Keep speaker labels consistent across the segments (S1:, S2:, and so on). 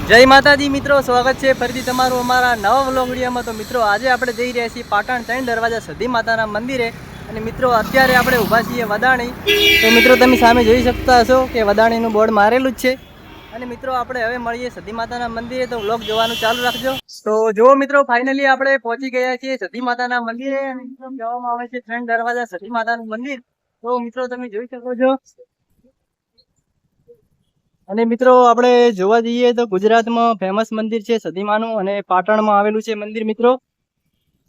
S1: જય માતાજી મિત્રો, સ્વાગત છે ફરીથી તમારું અમારા નવા વ્લોગ વિડીયોમાં। તો મિત્રો આજે આપણે જઈ રહ્યા છીએ પાટણ 3 દરવાજા સધી માતાના મંદિરે। અને મિત્રો અત્યારે આપણે ઊભા છીએ વદાણી। તો મિત્રો તમે સામે જોઈ શકતા હશો કે વદાણીનું બોર્ડ મારેલું જ છે। અને મિત્રો આપણે હવે મળીએ સધી માતાના મંદિરે, તો વ્લોગ જોવાનું ચાલુ રાખજો। તો જો મિત્રો ફાઇનલી આપણે પહોંચી ગયા છીએ સધી માતાના મંદિરે। અને મિત્રો કહેવામાં આવે છે 3 દરવાજા સધી માતાનું મંદિર। તો મિત્રો તમે જોઈ શકો છો। અને મિત્રો આપણે જોવા જઈએ તો ગુજરાતમાં ફેમસ મંદિર છે સધીમાનું, અને પાટણમાં આવેલું છે મંદિર મિત્રો।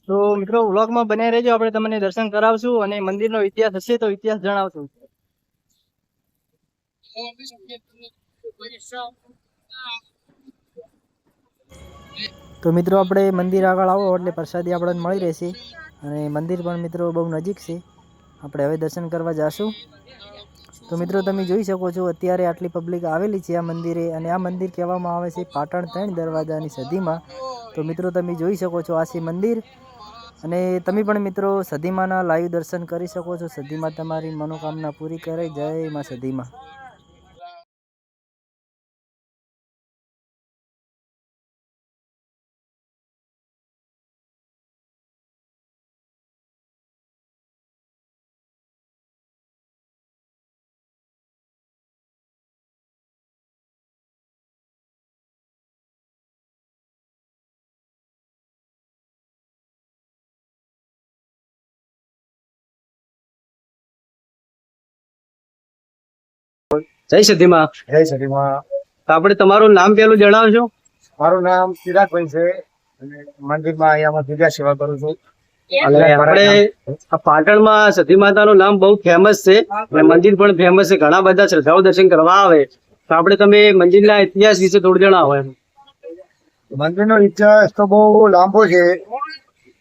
S1: તો મિત્રો વ્લોગમાં બન્યા રહેજો, આપણે તમને દર્શન કરાવશું અને મંદિરનો ઇતિહાસ હશે તો ઇતિહાસ જણાવશું। તો મિત્રો આપણે મંદિર આગળ આવો એટલે પ્રસાદી આપણને મળી રહેશે, અને મંદિર પણ મિત્રો બહુ નજીક છે। આપણે હવે દર્શન કરવા જાશું। તો મિત્રો તમે જોઈ શકો છો અત્યારે આટલી પબ્લિક આવેલી છે આ મંદિરે, અને આ મંદિર કહેવામાં આવે છે પાટણ 3 દરવાજાની સધીમાં। તો મિત્રો તમે જોઈ શકો છો આ છે મંદિર, અને તમે પણ મિત્રો સધીમાના લાઈવ દર્શન કરી શકો છો। સધીમાં તમારી મનોકામના પૂરી કરે। જય માં સધીમાં।
S2: જય સધીમાં।
S3: જય સધીમાં।
S2: તો આપણે તમારું નામ પેલું જણાવજો।
S3: મારું નામ ચિરાગભાઈ છે અને મંદિરમાં અહીંયા પૂજા સેવા કરું છું।
S2: અને આપણે આ પાટણમાં સધી માતાનું નામ બહુ ફેમસ છે, અને મંદિર પણ ફેમસ છે। ઘણા બધા શ્રદ્ધાળુ દર્શન કરવા આવે, તો આપણે તમે મંદિરના ઇતિહાસ વિશે થોડું જણાવો એમ।
S3: મંદિરનો ઇતિહાસ તો બહુ લાંબો છે।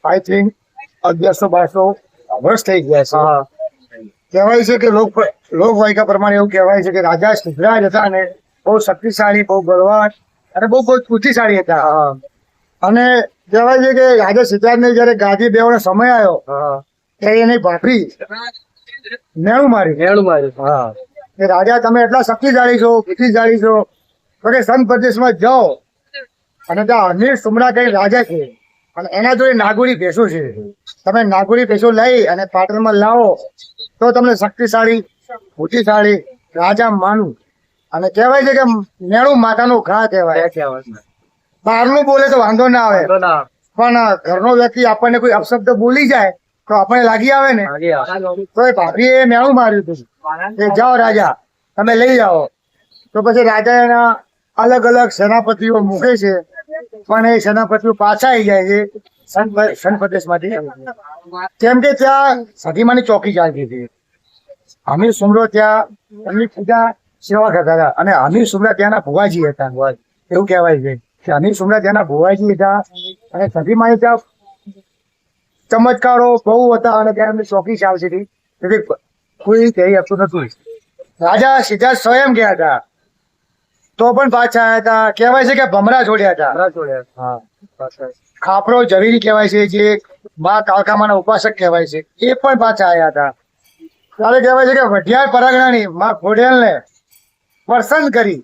S3: આઈ થિંક 1100-1200 વર્ષ થઈ ગયા છે। કહેવાય છે કે લોકવાયકા પ્રમાણે એવું કહેવાય છે કે રાજા સિદ્ધરાજ હતા અને બહુ શક્તિશાળી, બહુ બળવાન અને બહુ બુદ્ધિશાળી હતા। અને કહેવાય છે કે રાજા સિદ્ધરાજને જયારે ગાદી બેવાનો સમય આવ્યો ત્યારે એની ભાભરી મેણું માર્યું। કે રાજા તમે એટલા શક્તિશાળી છો, બુદ્ધિશાળી છો, તો કે સન પ્રદેશમાં જાઓ અને ત્યાં અનિલ સુમરા કઈ રાજા છે અને એના જોડે નાગોરી ભેંસો છે, તમે નાગોરી ભેંસો લઈ અને પાટણમાં લાવો તો તમને શક્તિશાળી, બુદ્ધિશાળી રાજા માનું। અને કહેવાય છે કે મેણું માતાનું ઘા કહેવાય। બહારનું બોલે તો વાંધો ના આવે, પણ ઘરનો વ્યક્તિ આપણને કોઈ અપશબ્દ બોલી જાય તો આપણને લાગી આવે ને। તો એ ભાભીએ મેણું માર્યું હતું કે જાઓ રાજા તમે લઈ જાઓ। તો પછી રાજા એના અલગ અલગ સેનાપતિઓ મૂકે છે, પણ એ સેનાપતિઓ પાછા આવી જાય છે સન પ્રદેશમાંથી, કેમ કે ત્યાં સધીમાની ચોકી ચાલતી હતી। અમીર સુમરો ત્યાં એમની પૂજા સેવા કરતા હતા, અને અમીર સુમરા ત્યાંના ભુવાજી હતા। એવું કહેવાય છે કે અમીર સુમરા ત્યાંના ભુવાજી હતા, અને સધીમાની ત્યાં ચમત્કારો બહુ હતા, અને ત્યાં એમની ચોકી ચાલતી હતી, તેથી કોઈ કહી શકતું નતું। રાજા સીધા સ્વયં ગયા હતા તો પણ પાછા આવ્યા હતા। કહેવાય છે કે ભમરા છોડ્યા હતા। ખાપરો ઝવેરી કહેવાય છે, જે મા કાળકામાના ઉપાસક કહેવાય છે, એ પણ પાછા આવ્યા હતા। ત્યારે કહેવાય છે કે વઢિયાર પરાગણાની મા ખોડિયાલને પ્રસન્ન કરી,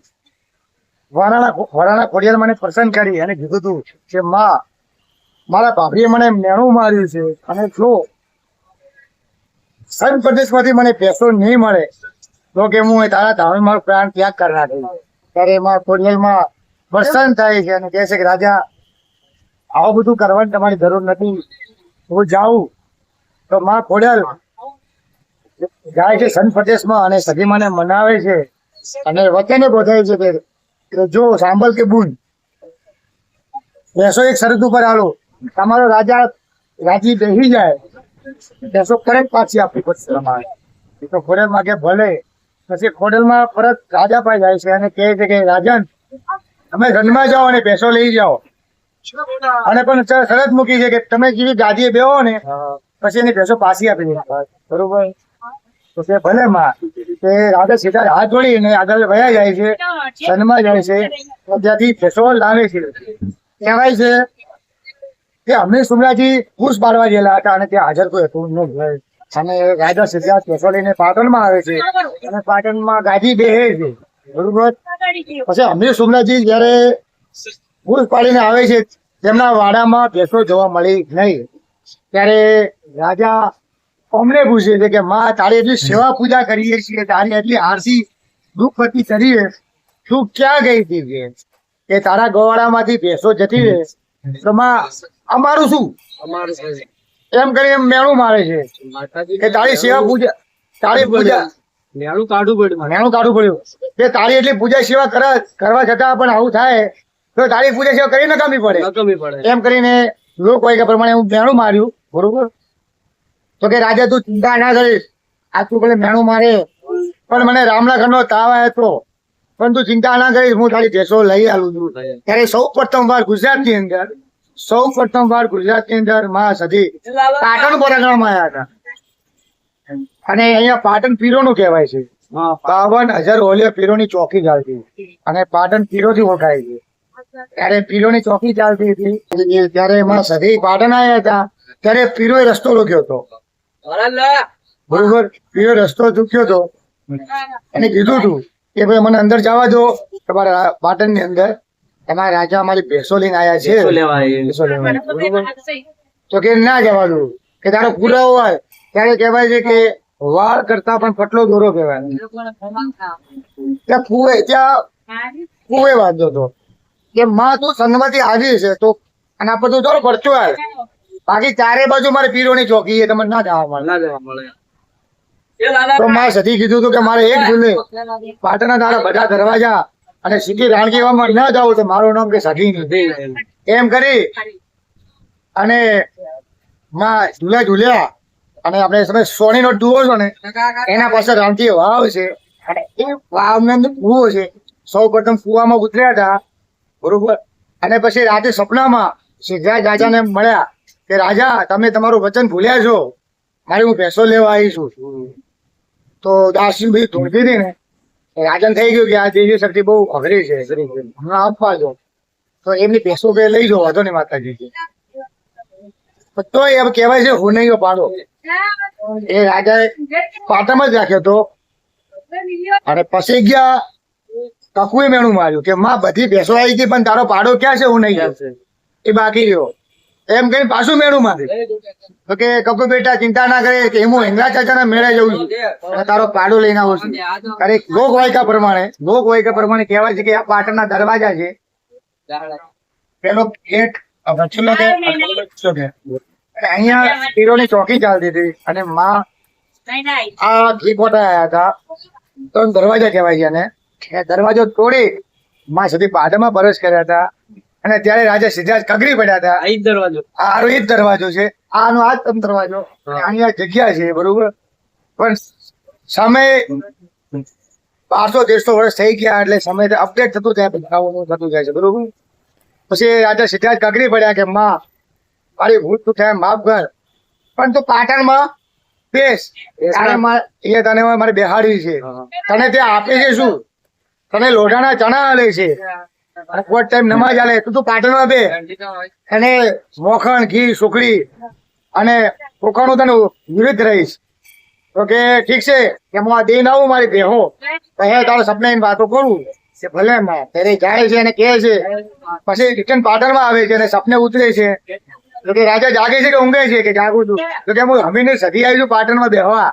S3: વરાણા ખોડિયાલ મને પ્રસન્ન કરી અને કીધું હતું કે મા મારા ભાભીએ મને મેણું માર્યું છે, અને જો સન પ્રદેશમાંથી મને પૈસો નહીં મળે તો કે હું તારા ધામે મારો પ્રાણ ત્યાગ કરી નાખીશ। ત્યારે માં ખોડિયાલમાં પ્રસન્ન થાય છે અને કહે છે કે રાજા આવું બધું કરવાની તમારી જરૂર નથી, હું જાઉં। તો માં ખોડિયાલ જાય છે સન પ્રદેશમાં અને સધીમાને મનાવે છે અને વચને બોધાય છે કે જો સાંભળ કે બુન, બેસો એક શરત ઉપર આલો, તમારો રાજા રાજી બેસી જાય બેસો પરત પાછી આપવી પડશે તમારે। તો ખોડેલ માં કે ભલે। પછી ખોડેલમાં પરત રાજા પાસે જાય છે અને કહે છે કે રાજન તમે રનમાં જાઓ અને બેસો લઈ જાઓ, અને પણ શરત મૂકી છે કે તમે જેવી ગાદીએ બેહો ને પછી એની ભેંસો પાછી આપી દે, બરોબર? તો તે ભલે માં, તે રાજા સીધા હાથ જોડીને આગળ વયા જાય છે, સનમાં જાય છે, ત્યાંથી ભેંસો લાવે છે। કહેવાય છે કે અમીર સુમરાજી પૂછ પાડવા ગયેલા હતા અને ત્યાં હાજર કોઈ હતું નહીં, અને રાજા સિદ્ધાર્થ ભેંસો લઈને પાટણમાં આવે છે અને પાટણમાં ગાદી બેહે છે, બરોબર? પછી અમીર સુમરાજી જયારે ભૂસ પાડીને આવે છે તેમના વાડામાં ભેંસો જોવા મળી નહીં. ત્યારે રાજા અમને પૂછે છે કે માં તારી એટલી સેવા પૂજા કરીએ છીએ, તારી એટલી આરસી દુઃખ પતિ કરીએ, તું ક્યાં ગઈ હતી કે તારા ગોવાળામાંથી ભેંસો જતી રહે તો માં અમારું શું એમ કરી મેણું મારે છે કે તારી સેવા પૂજા તારી પૂજા
S2: લેણું કાઢવું પડ્યું.
S3: મેણું કાઢવું પડ્યું કે તારી એટલી પૂજા સેવા કરવા છતાં પણ આવું થાય તો તારી પૂજા સેવા કરી નકામી પડે
S2: નકામી પડે.
S3: એમ કરીને લોક વાયકા પ્રમાણે હું મેણું માર્યું. બરોબર. તો કે રાજા તું ચિંતા ના કરીશ, આ તું ભલે મેણું મારે પણ મને રામના ઘરનો તાવ આવ્યો હતો, પણ તું ચિંતા ના કરીશ, હું તારી ભેંસો લઈ આવું છું. ત્યારે સૌ પ્રથમ વાર ગુજરાતની અંદર માં સધી પાટણ પરાગણમાં આવ્યા હતા. અને અહીંયા પાટણ પીરોનું કહેવાય છે. 52,000 ઓલિયા પીરોની ચોકી ચાલતી અને પાટણ પીરોથી ઓળખાય છે. ત્યારે પીરોની ચોકી ચાલતી હતી. ત્યારે એમાં સધી પાટણ આવ્યા હતા ત્યારે પીરોએ રસ્તો રોક્યો હતો. બરોબર. પીરો રસ્તો ચૂક્યો હતો અને કીધું હતું કે ભાઈ મને અંદર જવા દો, તમારા પાટણની અંદર તમારા રાજા અમારી ભેંસો લઈને આવ્યા છે, ભેંસો લેવા આવ્યા. બરોબર. તો કે ના જવા દો, કે તારો પુરાવો હોય ત્યારે કહેવાય છે કે વાળ કરતા પણ પટલો દોરો કહેવાય. ત્યાં કુએ વાંધો હતો કે માં તું સંગમાંથી આવી છે તો અને આપણે તો દોરો પડતો આવે, બાકી ચારે બાજુ મારે પીરોની ચોકી છે, તમને ના જવા મળે. તો મારે સતી કીધું હતું કે મારે એક ઝૂલે પાટણના તારા બધા દરવાજા અને સીધી રાણકીવામાં ના જાવ તો મારું નામ કે સધી નથી. એમ કરી અને માં ઝૂલ્યા અને આપણે તમે સોનીનો ડુઓ છો ને એના પાસે રાણકી વાવ છે અને એ વાવની અંદર કૂવો છે. સૌ પ્રથમ કૂવામાં ઉતર્યા હતા. બરોબર. અને પછી રાતે સપનામાં સિદ્ધરાજ રાજાને મળ્યા કે રાજા તમે તમારું વચન ભૂલ્યા છો, મારી હું ભેંસો લેવા આવી છું. તો દાસી બધી ધૂળતી હતી ને રાજાને થઈ ગયું કે આ દેવી શક્તિ બહુ અઘરી છે, હમણાં આપવા દો. તો એમની ભેંસો બે લઈ જાઓ, વાંધો નહીં માતાજી. તો એમ કહેવાય છે હુનૈયો પાડો. એ રાજાએ પાટામાં જ રાખ્યો હતો અને પછી ગયા કકુએ મેણું માર્યું કે માં બધી ભેંસો આવી ગઈ પણ તારો પાડો ક્યાં છે, હું નહીં એ બાકી રહ્યો. એમ કઈ પાછું મેળું મારે તો કે કપુ બેટા ચિંતા ના કરે કે હું હિંગળા ચાચાના મેળે જઉં છું અને તારો પાડો લઈને આવું છું. અરે લોકવાયકા પ્રમાણે કહેવાય છે કે આ પાટણના દરવાજા છે. પેલો ગેટ વચ્ચેનો કે અહીંયા પીરોની ચોકી ચાલતી હતી અને માં આ ઘી પોતા આવ્યા હતા તો દરવાજા કહેવાય છે. અને એ દરવાજો તોડી માં સુધી પાટામાં પરસ કર્યા હતા અને ત્યારે રાજા સિદ્ધરાજ કગરી પડ્યા હતા.
S2: આ જ દરવાજો.
S3: આનો એ જ દરવાજો છે, આનો આ જ દરવાજો, અહીંયા જગ્યા છે. બરોબર. પણ સમય 1200-150 વર્ષ થઈ ગયા એટલે સમય અપડેટ થતું જાય, બદલાવવાનું થતું જાય છે. બરોબર. પછી રાજા સિદ્ધરાજ કગરી પડ્યા કે માં મારી ભૂલ તું થાય માફ કર, પણ તું પાટણમાં બેસ, એ તને મારે બેહાડવી છે, તને ત્યાં આપે છે શું, તને લોઢાના ચણા આલે છે અને કોઈ ટાઈમ નમાજ આલે, તું પાટણમાં બે અને મોખણ ઘી સુખડી અને પોખાણું તને વિરુદ્ધ રહીશ. તો કે ઠીક છે કે હું આ દઈને આવું મારી બેહો પછી તારો સપના ની વાતો કરું કે ભલે માં ત્યારે જાય છે અને કહે છે. પછી રિટર્ન પાટણમાં આવે છે અને સપને ઉતરે છે. તો કે રાજા જાગે છે કે ઊંઘે છે કે જાગું છું, તો કે હું હમીને સધી આવી છું પાટણમાં બેહવા.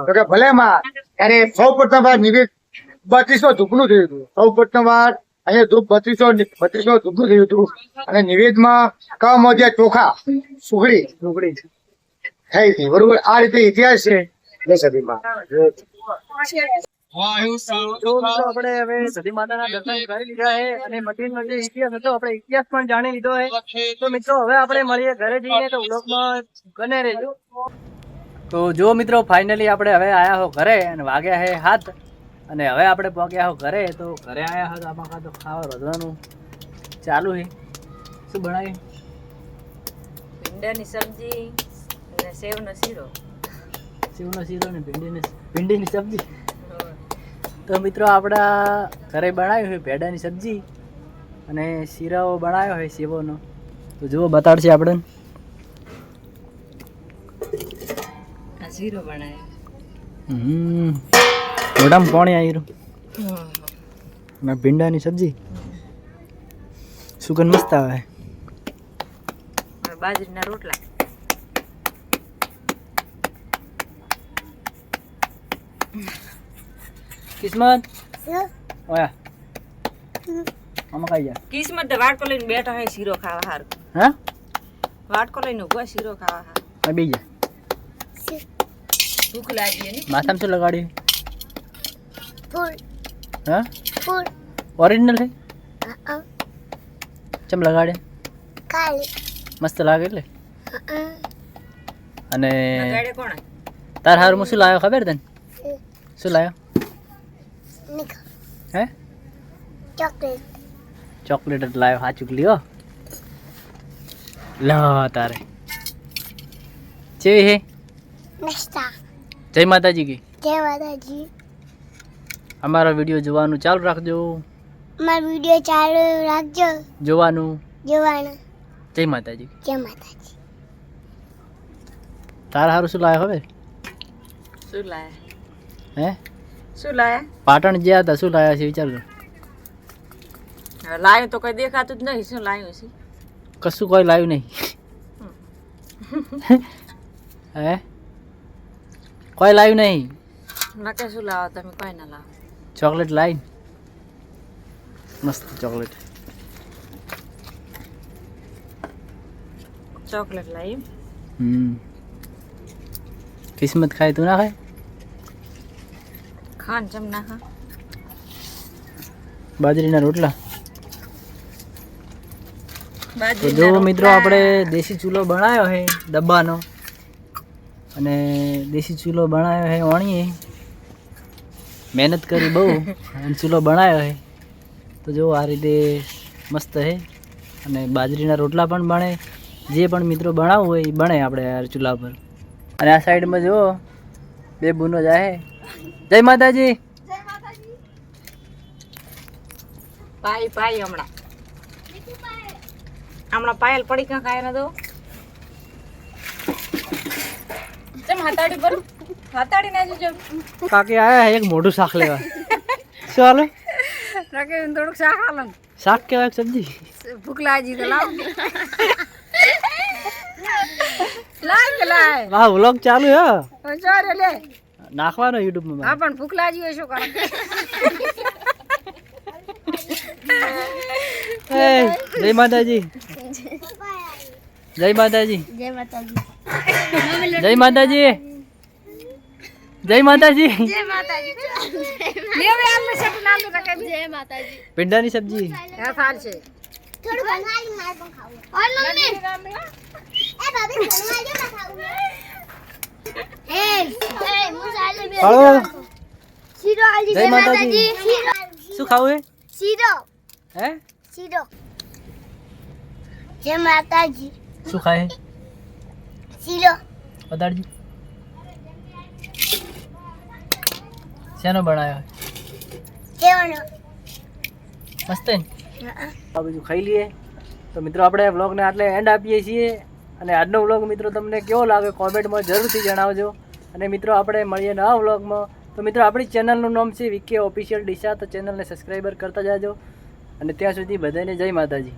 S3: તો કે ભલે માં. ત્યારે સૌ પ્રથમ વાર નિવેદ 3200 ધૂપનું થયું હતું. સૌ પ્રથમ વાર અહીંયા ધૂપ 3200 ધૂપનું થયું હતું અને નિવેદમાં કમોદિયા ચોખા સુખડી થઈ હતી. બરોબર. આ રીતે ઇતિહાસ છે જય સદીમાં.
S1: આપણે હવે સતી માતાના દર્શન કરી લીધા છે અને મટીનો જે ઇતિહાસ હતો આપણે ઇતિહાસ પણ જાણી લીધો છે. તો મિત્રો હવે આપણે મળીએ ઘરે જઈને, તો વ્લોગમાં બને રહેજો. તો જો મિત્રો ફાઇનલી આપણે હવે આયા હો ઘરે અને વાગ્યા છે 7 અને હવે આપણે પહોંચ્યા હો ઘરે. તો ઘરે આયા હો તો આમાં તો ખાવા રોધવાનું ચાલુ છે. શું બનાવ્યું?
S4: ભીંડાની સબ્જી અને સેવનો શીરો.
S1: સેવનો શીરો ને ભીંડીની સબ્જી. તો મિત્રો આપણા ઘરે બનાવ્યું છે ભેડાની સબ્જી અને શીરાઓ બનાવ્યો છે સેવોનો. તો જુઓ બતાડશે આપણે.
S4: આ શીરો બનાવ્યો.
S1: મોઢામાં પાણી આવી રહ્યું. અને ભીંડાની સબ્જી. સુગંધ મસ્ત આવે.
S4: હવે બાજરીના રોટલા.
S1: કિસ્મત ઓયા આમાં ખાઈ જા.
S4: કિસ્મત તો વાટકો લઈને બેઠા હોય શીરો ખાવા હારું.
S1: હા
S4: વાટકો લઈને ઉભા શીરો ખાવા હારું.
S1: આ બેહી જા.
S4: ભૂખ લાગી ને.
S1: માથામાં શું લગાડ્યું?
S5: ફૂલ
S1: હા
S5: ફૂલ
S1: ઓરિજિનલ છે? ચમ લગાડે?
S5: કાળી
S1: મસ્ત લાગે એટલે. અને
S4: લગાડે કોણ?
S1: તાર હારું હું શું લાવ્યો ખબર તને? શું લાવ્યો?
S5: નિકા
S1: હે
S5: ચોકલેટ
S1: ચોકલેટ જ લાવ્યો. હા ચૂકલી હો. લ તારે ચેવી હે?
S5: નસ્તા
S1: જય માતાજી કી.
S5: જય માતાજી.
S1: અમારા વિડીયો જોવાનું ચાલુ રાખજો.
S5: મારો વિડીયો ચાલુ રાખજો
S1: જોવાનું.
S5: જોવાનું.
S1: જય માતાજી.
S5: જય માતાજી.
S1: તારા હારું શું લાવ્યો ખબર?
S4: શું લાયા?
S1: હે
S4: શું લાયા?
S1: પાટણ ગયા હતા, શું લાવ્યા છે વિચારજો.
S4: હવે લાયું તો કઈ દેખાતું જ નહીં. શું લાયું છે?
S1: કશું કોઈ લાવ્યું નહીં. હે કોઈ લાવ્યું નહીં.
S4: નકે શું લાવો તમે? કોઈ ના લાવો.
S1: ચોકલેટ લાવી. મસ્ત ચોકલેટ.
S4: ચોકલેટ લાવી.
S1: કિસ્મત ખાય તું ના ખાય?
S4: ખાન ચમ ના ખા.
S1: બાજરીના રોટલા. તો
S4: બાજરીના
S1: જો
S4: રોટલા.
S1: મિત્રો આપણે દેશી ચૂલો બનાવ્યો છે ડબ્બાનો, અને દેશી ચૂલો બનાવ્યો છે ઓણીએ. મહેનત કરી બહુ અને ચૂલો બનાવ્યો છે. તો જો આ રીતે મસ્ત છે. અને બાજરીના રોટલા પણ બને. જે પણ મિત્રો બનાવવું હોય એ બને આપણે આ ચૂલા પર. અને આ સાઈડમાં જુઓ બે બુનો જાય. જય માતાજી.
S4: પાઈ પાઈ હમણાં પાયલ પડી ક્યાં ખાય ના દો. ચમ હાતાડી પર હાતાડી ના જજો.
S1: કાકી આયા છે એક મોઢું શાક લેવા. શું હાલે?
S4: રાકે થોડુંક શાક હાલો.
S1: શાક કેવાય કે સબ્જી?
S4: ભૂખ લાગી તો લાવ. લાવ કે લાવ.
S1: વાહ વ્લોગ ચાલુ હે.
S4: ચોરે લે.
S1: નાખવાનો YouTube માં.
S4: હા પણ ભૂખ લાગી હોય શું કરો?
S1: એ જય માતાજી. જય માતાજી.
S5: જય માતાજી.
S1: જય માતાજી. જય માતાજી.
S5: જય માતાજી.
S4: લેવે આલે છે નામ તો કે
S5: જય માતાજી.
S1: પીંડાની સબ્જી.
S4: હા થાલ છે.
S5: થોડું બનાવી માર પણ ખાવું. ઓર મમ્મી એ ભાભી બનાવી દે ખાવું. એ મુસાલે બે
S1: હાલો.
S5: શીરો આલી.
S1: જય માતાજી.
S5: શીરો
S1: શું ખાવું હે?
S5: શીરો
S1: હે
S5: શીરો. જય માતાજી.
S1: શું ખાય?
S5: શીરો
S1: બતાડજી. શેનો બનાવ્યો?
S5: કેવાનો
S1: મસ્ત ને? આ બધું ખાઈ લઈએ. તો મિત્રો આપણે વ્લોગને આટલે એન્ડ આપીએ છીએ. અને આજનો વ્લોગ મિત્રો તમને કેવો લાગે કોમેન્ટમાં જરૂરથી જણાવજો. અને મિત્રો આપણે મળીએ નવા વ્લોગમાં. તો મિત્રો આપણી ચેનલનું નામ છે વીકે ઓફિશિયલ ડીસા. તો ચેનલને સબસ્ક્રાઈબર કરતા જાજો. અને ત્યાં સુધી બધાને જય માતાજી.